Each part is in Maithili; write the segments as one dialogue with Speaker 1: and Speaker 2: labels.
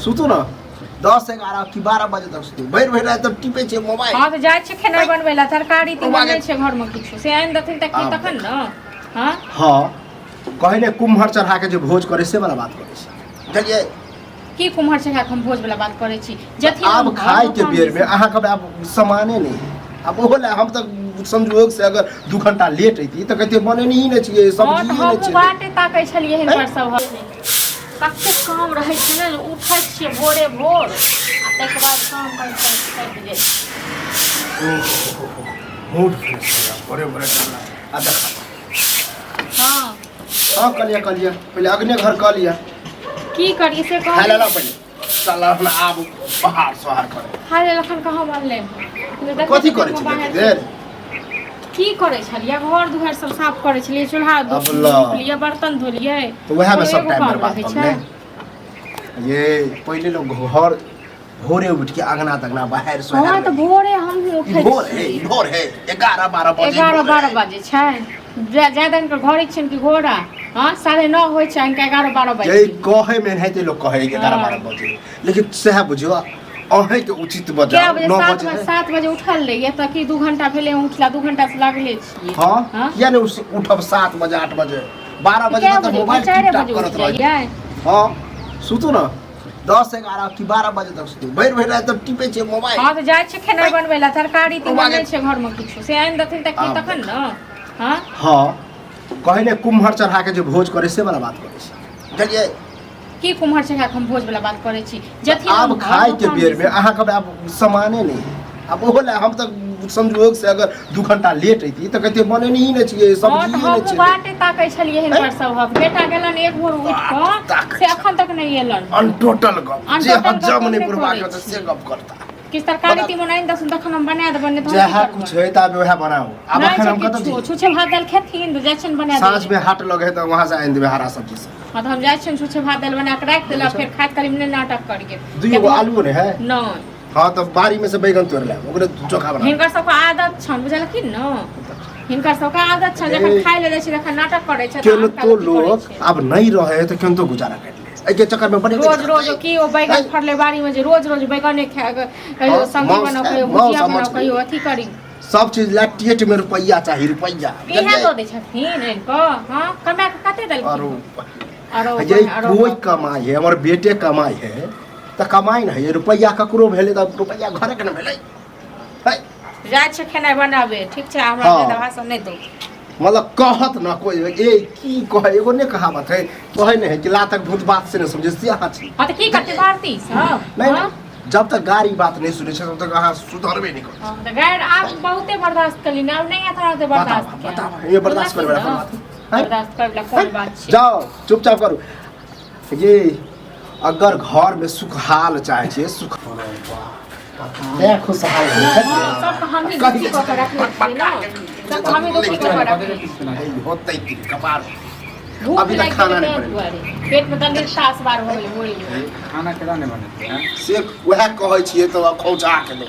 Speaker 1: सुतू ना 10-11 की 12 बजे तक सुतू भर भर रात टिपे छे मोबाइल।
Speaker 2: हां तो जाय छे खेनाइ बनबैला तरकारी तीमन नै छे घर में किछु से आइन दथिन त की तखन न। हां
Speaker 1: हां कहले कुम्हर चढ़ा के जे भोज करे से वाला बात करे छी बुझलिए
Speaker 2: की कुम्हर चढ़ा के हम भोज वाला बात करे छी जथि
Speaker 1: अब खाए के बेर में अहाँ के अब सामाने नहीं अब ओला हम तक संयोग से अगर 2 घंटा लेट होती तो कहते बने नहीं न छिए सब्जी
Speaker 2: नहीं छै। बाटे ताकै छलिए हिनकर सब कते काम रहै छै ने उठै छिए भोरे भोर आ तक बाद काम कर जाइ
Speaker 1: मूड फ्रेश बड़े बड़े खाना आ देख
Speaker 2: हां
Speaker 1: हां कलिया पहले अग्नि घर कर लिया
Speaker 2: की करिए से कह
Speaker 1: खा लेला पहले साला अपना आब बाहर सोहर करे
Speaker 2: खा ले लखन कहां बनले
Speaker 1: कथि करे छी देर
Speaker 2: की करे छलिए घर दुआर सब साफ करे छलिए चूल्हा धोलिए बर्तन धोलिए
Speaker 1: तो वह में सब टाइम बर्बाद करले ये पहले लोग घर भोरे उठ के अंगना तगना बाहर सोहर
Speaker 2: हां तो भोरे हम उठै
Speaker 1: भोर है 11-12 बजे
Speaker 2: 11-12 बजे छै ज्यादा इनकर घर छन कि घोड़ा। हां 9:30 होय छै इनका 11-12 बजे
Speaker 1: जे कहे में है ते लोग कहे 11-12 बजे लेकिन सह बुझियो अहे के उचित बजा 9 बजे
Speaker 2: 7 बजे उठल रहिए त कि 2 घंटा पहले उठला 2 घंटा से लागले छी।
Speaker 1: हां किया ने उठब 7 बजे 8 बजे 12 बजे तक मोबाइल टिप करत रहिए। हां सुतू ना 10-11 की 12 बजे तक सुतू भर भर रात टिपे छे मोबाइल।
Speaker 2: हां तो जाय छे खेनाइ बनबैला तरकारी तीमन नै छे घर में किछु से आइन दथिन त की तखन न। हां
Speaker 1: हां कहले कुम्हर चढ़ा के जे भोज करे से वाला बात करे छी बुझलिए
Speaker 2: की कुम्हर चढ़ा के हम भोज वाला बात करे छी जथि
Speaker 1: अब खाए के बेर में अहाँ के अब सामाने नहीं अब ओला हम तक संयोग से अगर 2 घंटा लेट होती तो कहते बने नहीं न छिए सब्जी नहीं छिए
Speaker 2: बाटे ताकै छलिए हिनकर सब बेटा गेलन एक भोर उठ के से अखन तक नहीं एलन
Speaker 1: अन टोटल गप जे हजम नहीं पुरवा के से गप करता
Speaker 2: किस तरकारी तीमन आइन दस तखन हम बना देबन त
Speaker 1: जहा कुछ है त वह बनाओ अब अखन हम कत
Speaker 2: छुछे भात दाल खेथिन जैसन बना दे
Speaker 1: सांझ में हाट लगे त वहां से आइन देबे हरा सब्जी से।
Speaker 2: हां तो हम जाय छन छुछे भात दाल बना के रख देला फिर खात करी में नाटक करिए
Speaker 1: 2 गो आलू ने है
Speaker 2: न।
Speaker 1: हां तो बारी में से बैगन तोड़ ले ओकरे चोखा बना
Speaker 2: हिनकर सब आदत छन बुझल कि न हिनकर सब आदत छन जखन खाइ ले छै तखन नाटक करे छै
Speaker 1: केन तो लोग अब नहीं रहे त केन तो गुजारा कर ले ए के चक्कर में बड़े
Speaker 2: रोज की ओ बैगन फरले बारी में जे रोज बैगन कहियो सब्जी बनाओ कहियो भुजिया बनाओ कहियो अथी करी
Speaker 1: सब चीज लैटिएट में रुपया चाहिए रुपया
Speaker 2: इहे दो दे छथिन इनको। हां कमा के कते देल
Speaker 1: अरे ये कोई कमाई है हमर बेटे कमाई है त कमाई नहीं है रुपया ककरो भेले त रुपया घर के न भेले है
Speaker 2: जाय छ खेनाइ बनाबे ठीक छै हमरा के भाषण नै दो
Speaker 1: मतलब कहत ना कोई ए की कहे एगो ने कहावत है कहे नहीं है कि लातक भूत बात से न समझे सिया छी।
Speaker 2: हां त की करते भारती सब
Speaker 1: नहीं जब तक गाड़ी बात नहीं सुने तब तक अहाँ सुधरबे नहीं कर।
Speaker 2: हां त गैर आप बहुते बर्दाश्त कली ना नहीं आता तो बर्दाश्त क्या
Speaker 1: बता ये बर्दाश्त कर वाला बात
Speaker 2: बर्दाश्त कर वाला कोई बात छै।
Speaker 1: जाओ चुपचाप करो ये अगर घर में सुखहाल चाहे छे सुख मैं खुशहाल
Speaker 2: सब हम ही दुखी को रख ले ना सब हम ही दुखी को रख ले
Speaker 1: होते ही कपार
Speaker 2: अभी तक खाना नहीं पड़े पेट में तनी सास बार हो गई
Speaker 3: खाना केना नहीं बने हैं
Speaker 1: से वह कहै छिए तो खौचा के दो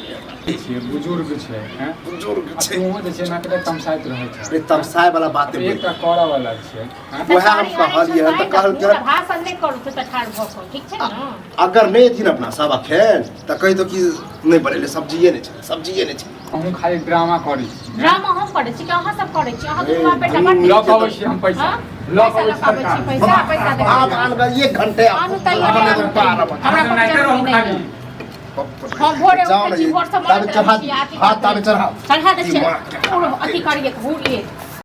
Speaker 3: छिए बुजुर्ग छै हैं
Speaker 1: बुजुर्ग छै
Speaker 3: तू जे छै ना के तमसाइत रहे छै
Speaker 1: रे तमसाय वाला बात है
Speaker 3: एकटा करा वाला छै
Speaker 1: वह हम कहलिए त कहल के
Speaker 2: भाषण नहीं करू त ठाड़ भको ठीक छै ना
Speaker 1: अगर नहीं थी अपना सब खेन त कहि दो कि नहीं बनेले सब्जीए नहीं छै
Speaker 3: हम खाली ड्रामा करै छी
Speaker 2: ड्रामा हम पढ़े छी कि अहाँ सब पढ़े छी अहाँ दुनू बाप बेटा बड़
Speaker 3: लऽ आबै छी हम पैसा लऽ आबै छी
Speaker 2: पैसा दे
Speaker 1: आप आन गए 1 घंटे
Speaker 2: आनु तैयार हमरा नहीं हम भोरे उठै छी भोर से
Speaker 1: चढ़ा हाथ ताबे चढ़ा
Speaker 2: चढ़ा दे छी अथी करिए भूलिए